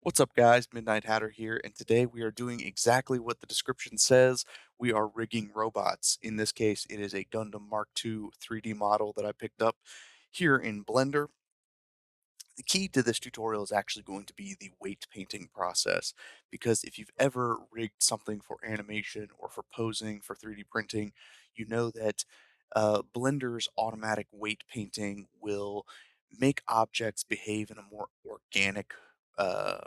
What's up, guys? Midnight Hatter here, and today we are doing exactly what the description says. We are rigging robots. In this case, it is a Gundam Mark II 3D model that I picked up here in Blender. The key to this tutorial is actually going to be the weight painting process, because if you've ever rigged something for animation or for posing for 3D printing, you know that Blender's automatic weight painting will make objects behave uh,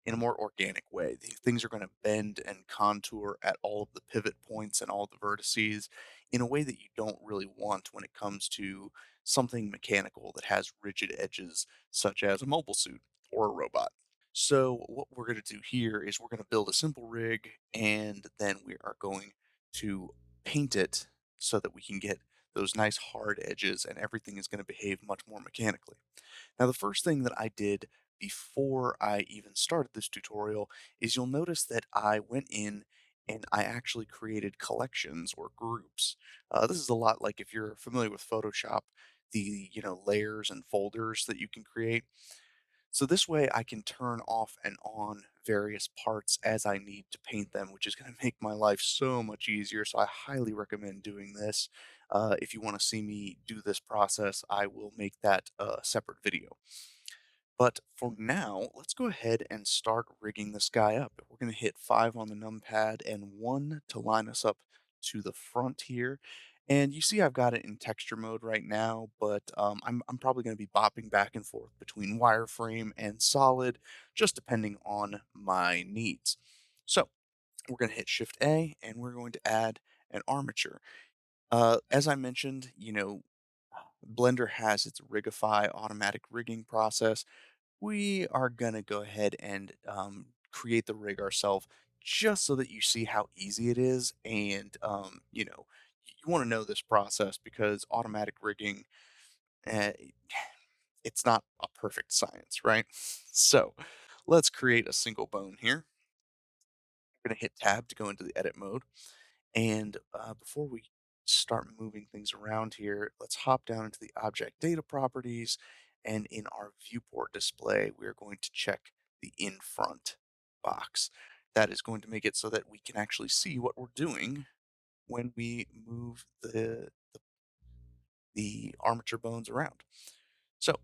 in a more organic way. Things are going to bend and contour at all of the pivot points and all the vertices in a way that you don't really want when it comes to something mechanical that has rigid edges, such as a mobile suit or a robot. So, what we're going to do here is we're going to build a simple rig, and then we are going to paint it so that we can get those nice hard edges, and everything is going to behave much more mechanically. Now, the first thing that I did before I even started this tutorial is you'll notice that I went in and I actually created collections or groups. This is a lot like if you're familiar with Photoshop, the layers and folders that you can create. So this way I can turn off and on various parts as I need to paint them, which is going to make my life so much easier. So I highly recommend doing this. If you want to see me do this process, I will make that a separate video. But for now, let's go ahead and start rigging this guy up. We're going to hit 5 on the numpad and 1 to line us up to the front here. And you see I've got it in texture mode right now, but I'm probably going to be bopping back and forth between wireframe and solid, just depending on my needs. So we're going to hit Shift A and we're going to add an armature. As I mentioned, Blender has its Rigify automatic rigging process. We are going to go ahead and create the rig ourselves just so that you see how easy it is. And, you want to know this process because automatic rigging, uh, it's not a perfect science, right? So let's create a single bone here. We're going to hit tab to go into the edit mode. And before we start moving things around here, let's hop down into the object data properties. And in our viewport display, we're going to check the in front box. That is going to make it so that we can actually see what we're doing when we move the armature bones around. So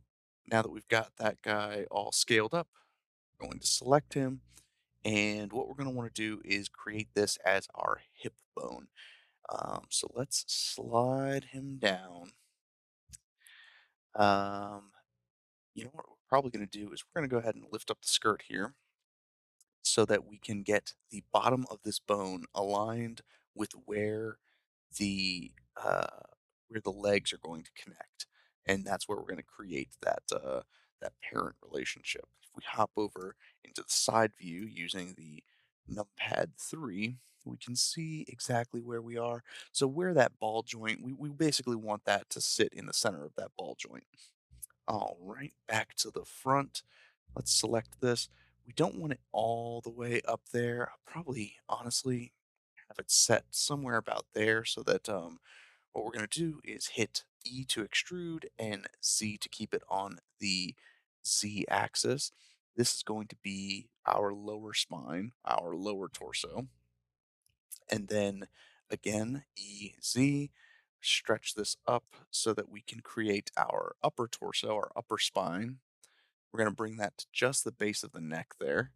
now that we've got that guy all scaled up, we're going to select him. And what we're going to want to do is create this as our hip bone. So let's slide him down. Um, what we're probably going to do is we're going to go ahead and lift up the skirt here so that we can get the bottom of this bone aligned with the uh, where the legs are going to connect, and that's where we're going to create that parent relationship. If we hop over into the side view using the numpad 3, we can see exactly where we are. So where that ball joint, we basically want that to sit in the center of that ball joint. All right, back to the front. Let's select this. We don't want it all the way up there. I'll probably, honestly, have it set somewhere about there so that what we're going to do is hit E to extrude and Z to keep it on the Z axis. This is going to be our lower spine, our lower torso. And then again, EZ, stretch this up so that we can create our upper torso, our upper spine. We're going to bring that to just the base of the neck there.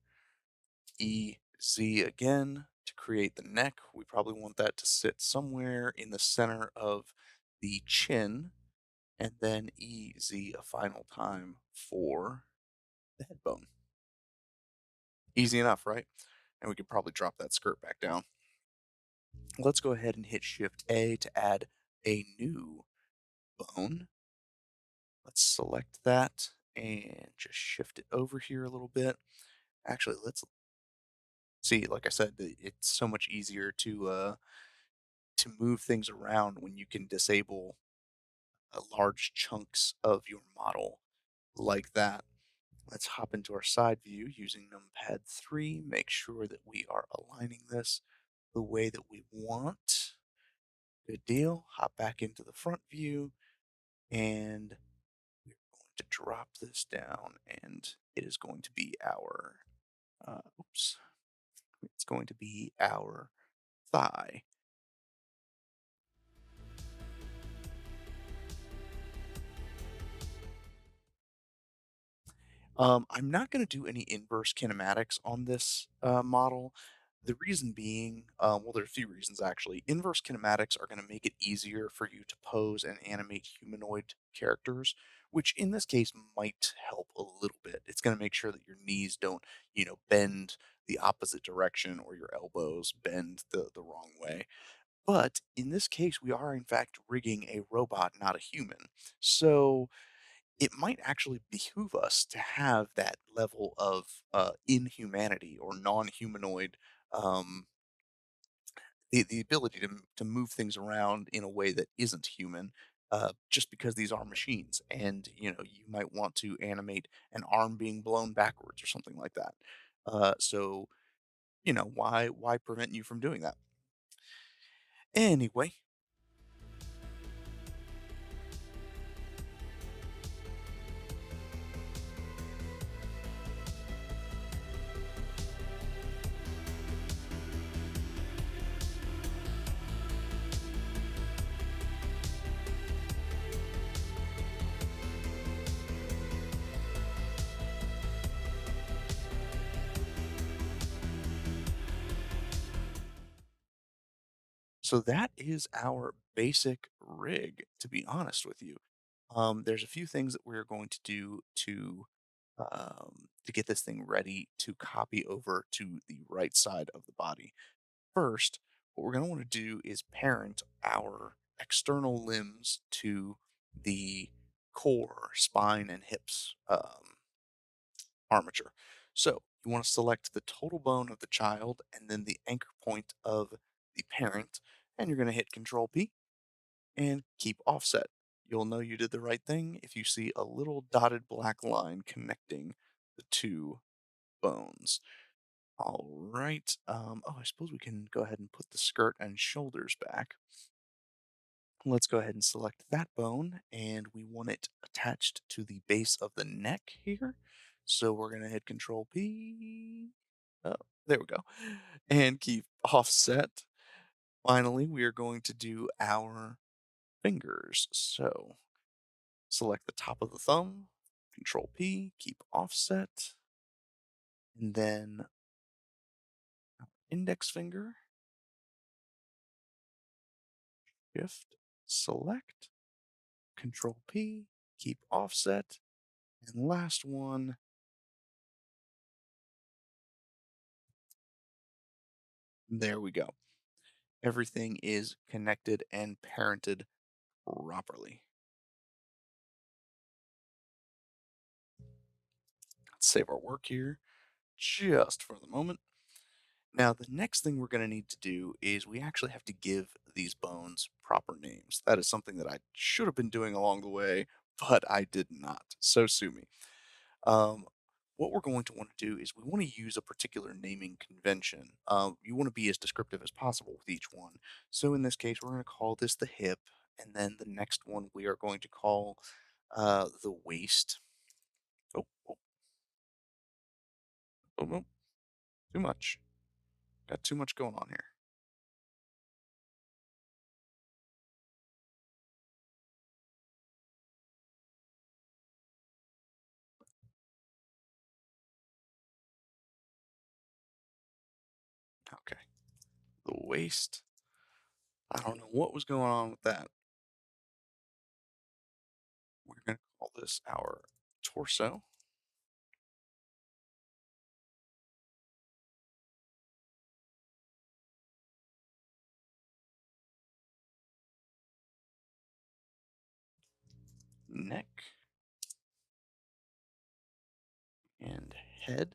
EZ again to create the neck. We probably want that to sit somewhere in the center of the chin. And then EZ a final time for the head bone. Easy enough, right? And we could probably drop that skirt back down. Let's go ahead and hit Shift A to add a new bone. Let's select that and just shift it over here a little bit. Actually, let's see, like I said, it's so much easier to move things around when you can disable large chunks of your model like that. Let's hop into our side view using numpad 3. Make sure that we are aligning this the way that we want. Good deal. Hop back into the front view and we're going have to drop this down, and it is going to be our, oops, it's going to be our thigh. I'm not going to do any inverse kinematics on this model. The reason being, well, there are a few reasons actually. Inverse kinematics are going to make it easier for you to pose and animate humanoid characters, which in this case might help a little bit. It's going to make sure that your knees don't, bend the opposite direction or your elbows bend the wrong way. But in this case, we are in fact rigging a robot, not a human. So it might actually behoove us to have that level of inhumanity or non-humanoid, um, the ability to move things around in a way that isn't human, just because these are machines, and you might want to animate an arm being blown backwards or something like that. So why prevent you from doing that? Anyway, so that is our basic rig, to be honest with you. There's a few things that we're going to do to get this thing ready to copy over to the right side of the body. First, what we're going to want to do is parent our external limbs to the core, spine, and hips armature. So you want to select the total bone of the child and then the anchor point of the parent, and you're going to hit Control P and keep offset. You'll know you did the right thing if you see a little dotted black line connecting the two bones. All right. Oh, I suppose we can go ahead and put the skirt and shoulders back. Let's go ahead and select that bone, and we want it attached to the base of the neck here. So we're going to hit Control P. Oh, there we go. And keep offset. Finally, we are going to do our fingers. So select the top of the thumb, Control P, keep offset, and then index finger, shift, select, Control P, keep offset, and last one, there we go. Everything is connected and parented properly. Let's save our work here just for the moment. Now, the next thing we're going to need to do is we actually have to give these bones proper names. That is something that I should have been doing along the way, but I did not. So sue me. Um, what we're going to want to do is we want to use a particular naming convention. You want to be as descriptive as possible with each one. So in this case, we're going to call this the hip, and then the next one we are going to call the waist. Oh, oh, oh, oh, too much. Got too much going on here. Okay, the waist. I don't know what was going on with that. We're going to call this our torso, neck, and head.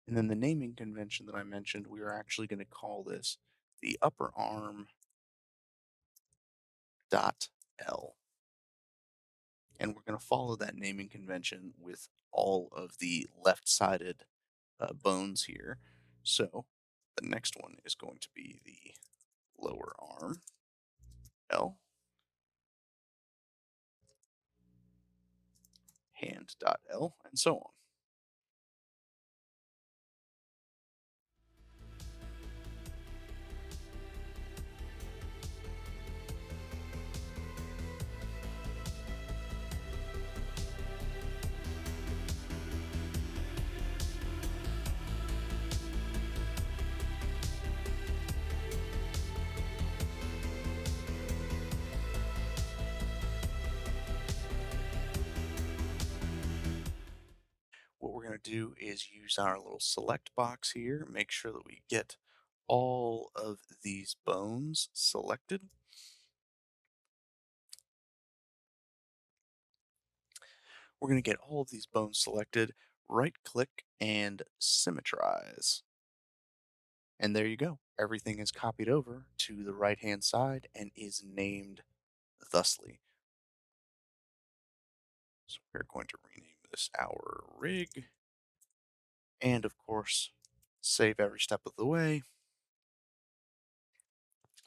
And then the naming convention that I mentioned, we are actually going to call this the upper arm dot L. And we're going to follow that naming convention with all of the left sided bones here. So the next one is going to be the lower arm, L, hand.L, and so on. What we're going to do is use our little select box here, make sure that we get all of these bones selected. We're going to get all of these bones selected, right click and symmetrize. And there you go. Everything is copied over to the right hand side and is named thusly. So we're going to rename this our rig and of course save every step of the way.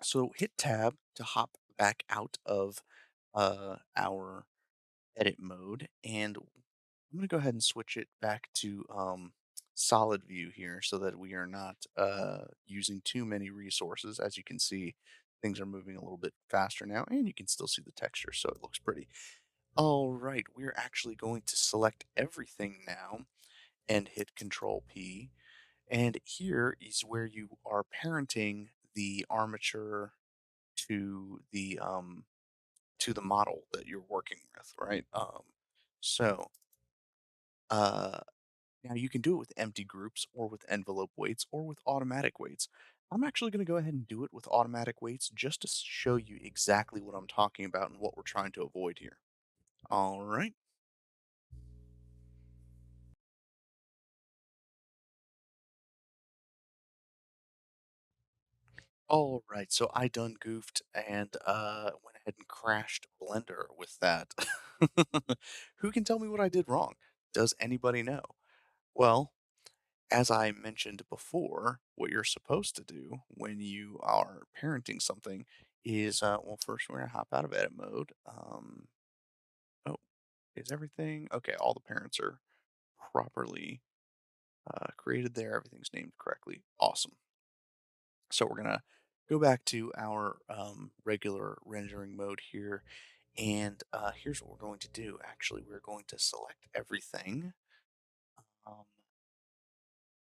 So hit tab to hop back out of our edit mode, and I'm going to go ahead and switch it back to solid view here so that we are not using too many resources. As you can see, things are moving a little bit faster now, and you can still see the texture, so it looks pretty. All right, we're actually going to select everything now and hit Control P. And here is where you are parenting the armature to the model that you're working with, right? So uh, Now you can do it with empty groups or with envelope weights or with automatic weights. I'm actually going to go ahead and do it with automatic weights just to show you exactly what I'm talking about and what we're trying to avoid here. All right. All right. So I done goofed and went ahead and crashed Blender with that. Who can tell me what I did wrong? Does anybody know? Well, as I mentioned before, what you're supposed to do when you are parenting something is, well, first we're gonna hop out of edit mode. Oh, is everything okay? All the parents are properly created there. Everything's named correctly. Awesome. So we're gonna go back to our regular rendering mode here, and here's what we're going to do. Actually, we're going to select everything. Um,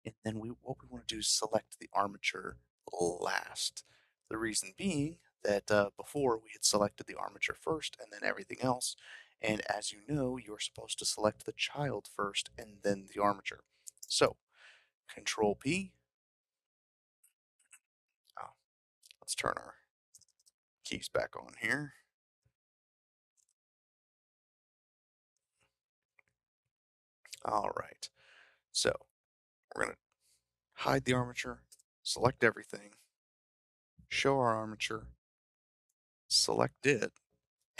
And then what we want to do is select the armature last. The reason being that before we had selected the armature first and then everything else. And as you know, you're supposed to select the child first and then the armature. So Control P. Oh, let's turn our keys back on here. All right. So we're going to hide the armature, select everything, show our armature, select it,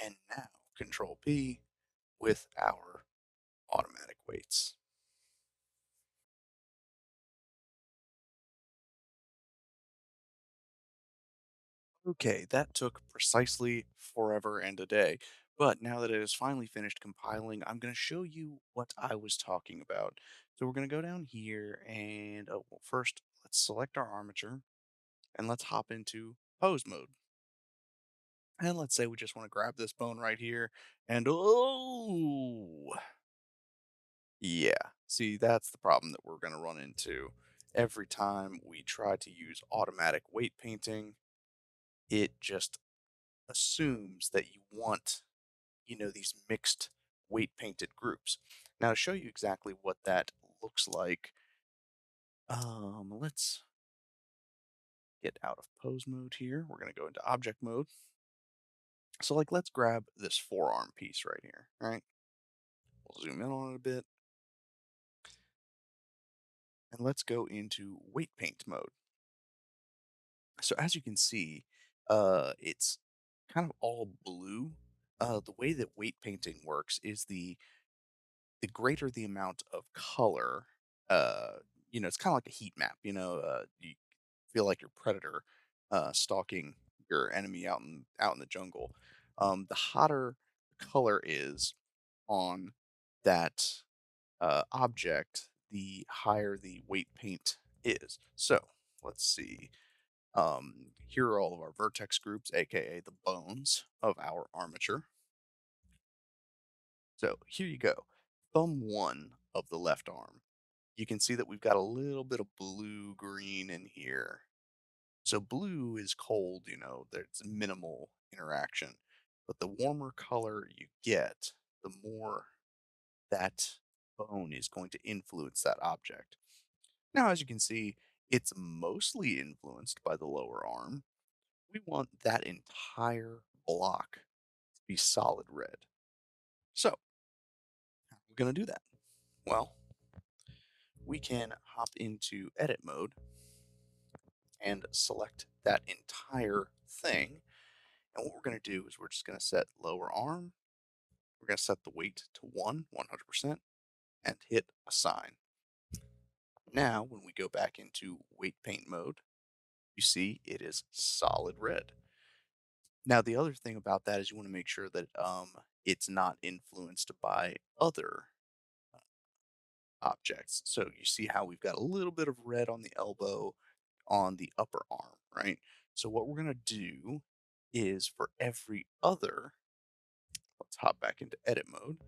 and now Control P with our automatic weights. Okay, that took precisely forever and a day. But now that it is finally finished compiling, I'm going to show you what I was talking about. So we're going to go down here and, oh, well, first, let's select our armature and let's hop into pose mode. And let's say we just want to grab this bone right here and, oh, yeah. See, that's the problem that we're going to run into every time we try to use automatic weight painting. It just assumes that you want, these mixed weight painted groups. Now to show you exactly what that looks like, let's get out of pose mode here. We're going to go into object mode. So like, let's grab this forearm piece right here, right? We'll zoom in on it a bit and let's go into weight paint mode. So as you can see, it's kind of all blue. The way that weight painting works is the greater the amount of color, uh, it's kind of like a heat map. You feel like your predator stalking your enemy out in the jungle. The hotter the color is on that object, the higher the weight paint is. So let's see. Here are all of our vertex groups, aka the bones of our armature. So here you go. Thumb one of the left arm. You can see that we've got a little bit of blue green in here. So blue is cold, there's minimal interaction. But the warmer color you get, the more that bone is going to influence that object. Now, as you can see, it's mostly influenced by the lower arm. We want that entire block to be solid red. So, how are we going to do that? Well, we can hop into edit mode and select that entire thing. And what we're going to do is we're just going to set lower arm. We're going to set the weight to 100%, and hit assign. Now, when we go back into weight paint mode, you see it is solid red. Now, the other thing about that is you want to make sure that it's not influenced by other objects. So you see how we've got a little bit of red on the elbow on the upper arm, right? So what we're going to do is for every other, let's hop back into edit mode.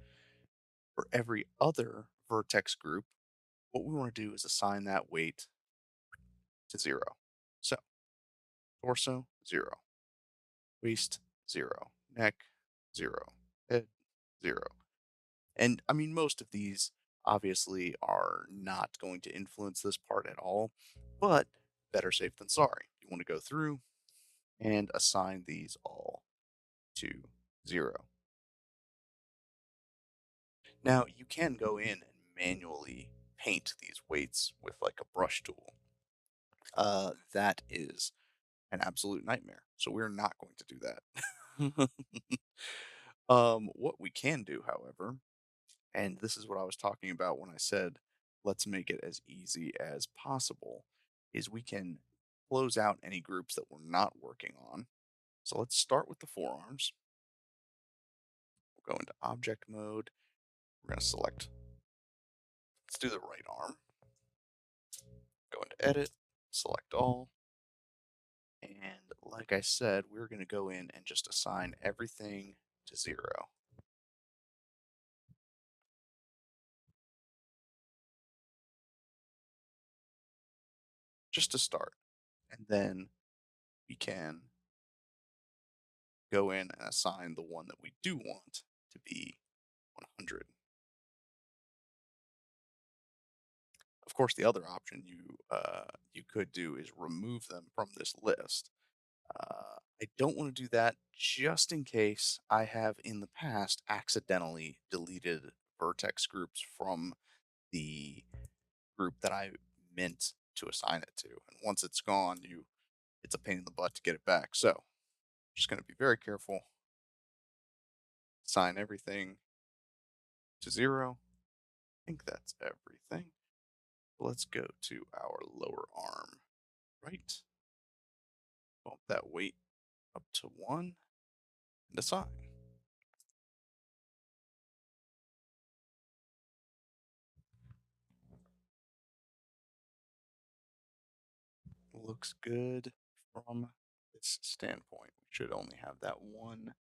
For every other vertex group, what we want to do is assign that weight to 0. So torso, 0. Waist, 0. Neck, 0. Head, 0. And I mean, most of these obviously are not going to influence this part at all, but better safe than sorry. You want to go through and assign these all to 0. Now, you can go in and manually paint these weights with like a brush tool. That is an absolute nightmare. So we're not going to do that. What we can do, however, and this is what I was talking about when I said let's make it as easy as possible, is we can close out any groups that we're not working on. So let's start with the forearms. We'll go into object mode. We're going to select, let's do the right arm. Go into edit, select all. And like I said, we're going to go in and just assign everything to 0. Just to start. And then we can go in and assign the one that we do want to be 100. Of course, the other option you could do is remove them from this list. I don't want to do that just in case I have in the past accidentally deleted vertex groups from the group that I meant to assign it to. And once it's gone, it's a pain in the butt to get it back. So just going to be very careful. Assign everything to 0. I think that's everything. Let's go to our lower arm right. Bump that weight up to 1 and assign. Looks good from this standpoint. We should only have that one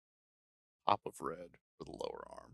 pop of red for the lower arm.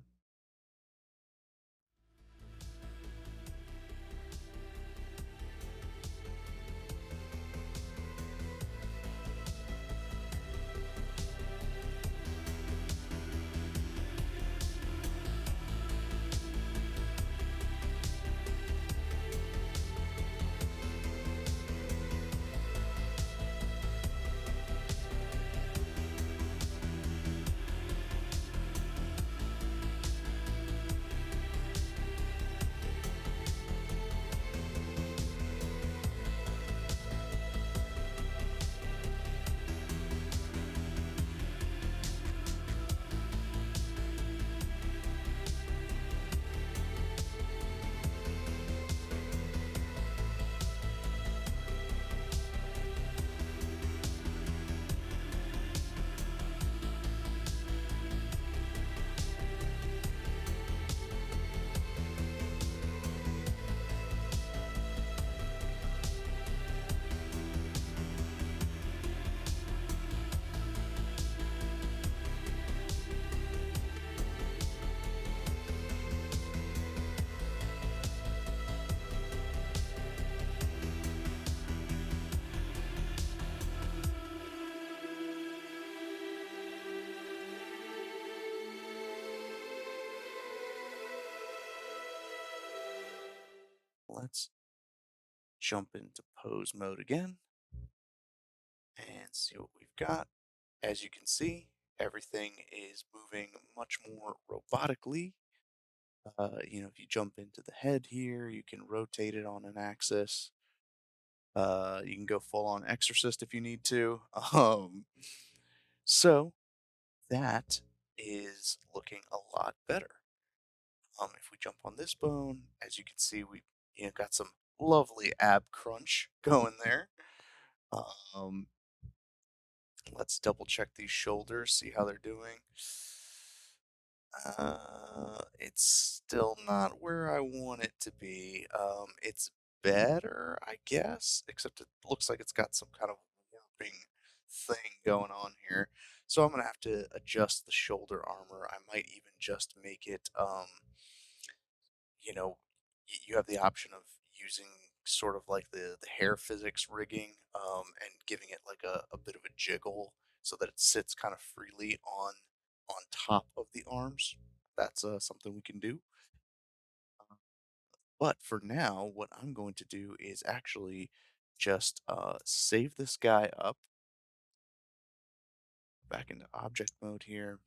let's jump into pose mode again and see what we've got. As you can see, everything is moving much more robotically. If you jump into the head here, you can rotate it on an axis. You can go full on exorcist if you need to. So that is looking a lot better. If we jump on this bone, as you can see, we got some lovely ab crunch going there. Um, let's double check these shoulders, see how they're doing. It's still not where I want it to be. It's better, I guess, except it looks like it's got some kind of warping thing going on here. So I'm gonna have to adjust the shoulder armor. I might even just make it, you know, you have the option of using sort of like the hair physics rigging, and giving it like a bit of a jiggle so that it sits kind of freely on top of the arms. That's something we can do. But for now, what I'm going to do is actually just save this guy up back into object mode here.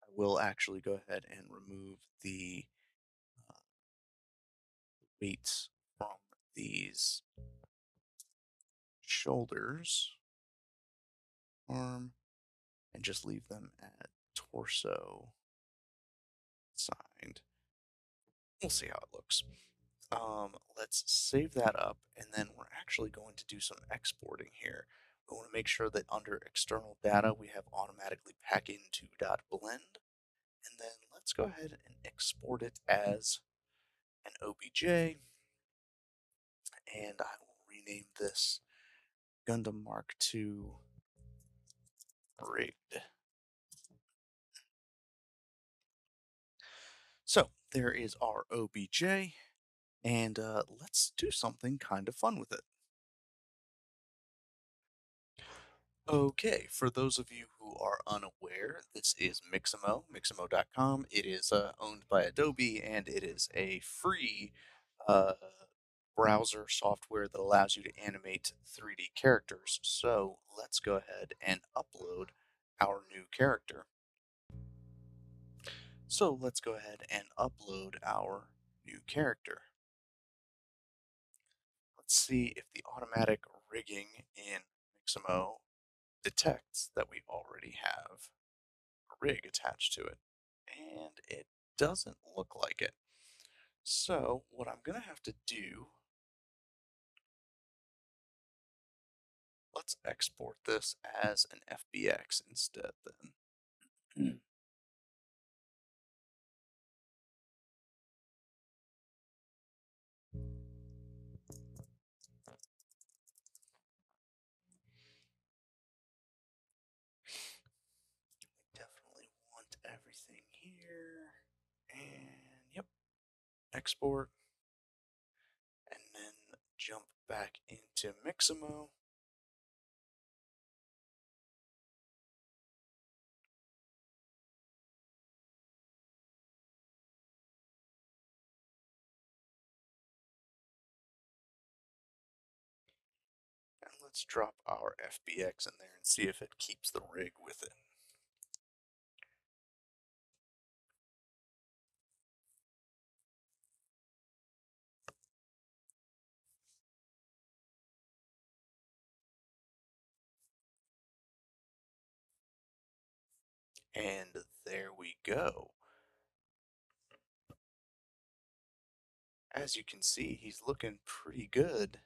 I will actually go ahead and remove the weights from these shoulders, arm, and just leave them at torso signed. We'll see how it looks. Let's save that up, and then we're actually going to do some exporting here. We want to make sure that under external data we have automatically pack into .blend, and then let's go ahead and export it as an OBJ, and I will rename this Gundam Mark II rigged. So there is our OBJ, and let's do something kind of fun with it. Okay, for those of you who are unaware, this is Mixamo, Mixamo.com. It is owned by Adobe, and it is a free uh, browser software that allows you to animate 3D characters. So let's go ahead and upload our new character. So let's go ahead and upload our new character. Let's see if the automatic rigging in Mixamo detects that we already have a rig attached to it. And it doesn't look like it. So what I'm going to have to do, let's export this as an FBX instead then. Definitely want everything here. And yep, export. And then jump back into Mixamo. And let's drop our FBX in there and see if it keeps the rig with it. And there we go. As you can see, he's looking pretty good,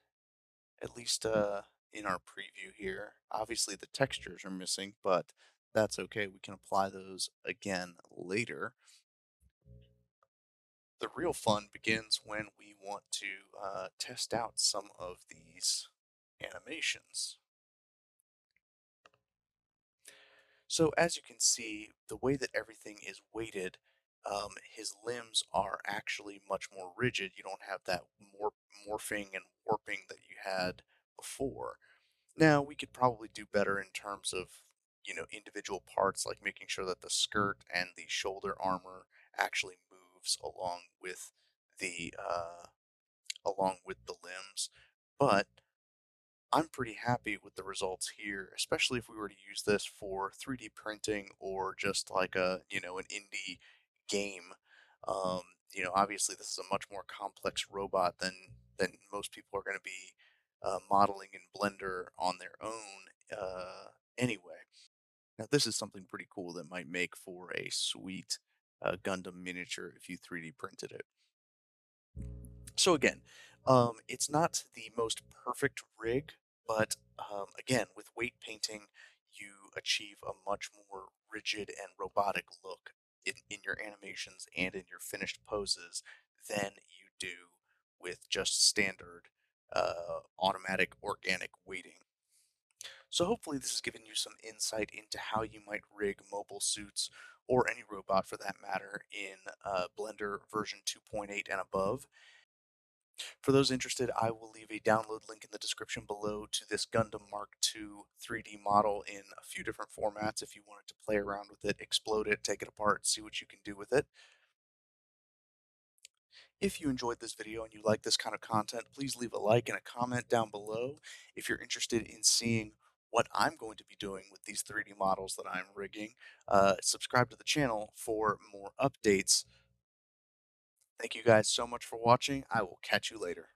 at least in our preview here. Obviously, the textures are missing, but that's okay. We can apply those again later. The real fun begins when we want to test out some of these animations. So as you can see, the way that everything is weighted, his limbs are actually much more rigid. You don't have that morphing and warping that you had before. Now, we could probably do better in terms of, individual parts, like making sure that the skirt and the shoulder armor actually moves along with the along with the limbs. But I'm pretty happy with the results here, especially if we were to use this for 3D printing or just like an indie game. Um, Obviously this is a much more complex robot than most people are going to be modeling in Blender on their own anyway. Now this is something pretty cool that might make for a sweet Gundam miniature if you 3D printed it. So again, it's not the most perfect rig, but again, with weight painting, you achieve a much more rigid and robotic look in your animations and in your finished poses than you do with just standard automatic organic weighting. So hopefully this has given you some insight into how you might rig mobile suits or any robot for that matter in Blender version 2.8 and above. For those interested, I will leave a download link in the description below to this Gundam Mark II 3D model in a few different formats if you wanted to play around with it, explode it, take it apart, see what you can do with it. If you enjoyed this video and you like this kind of content, please leave a like and a comment down below. If you're interested in seeing what I'm going to be doing with these 3D models that I'm rigging, subscribe to the channel for more updates. Thank you guys so much for watching. I will catch you later.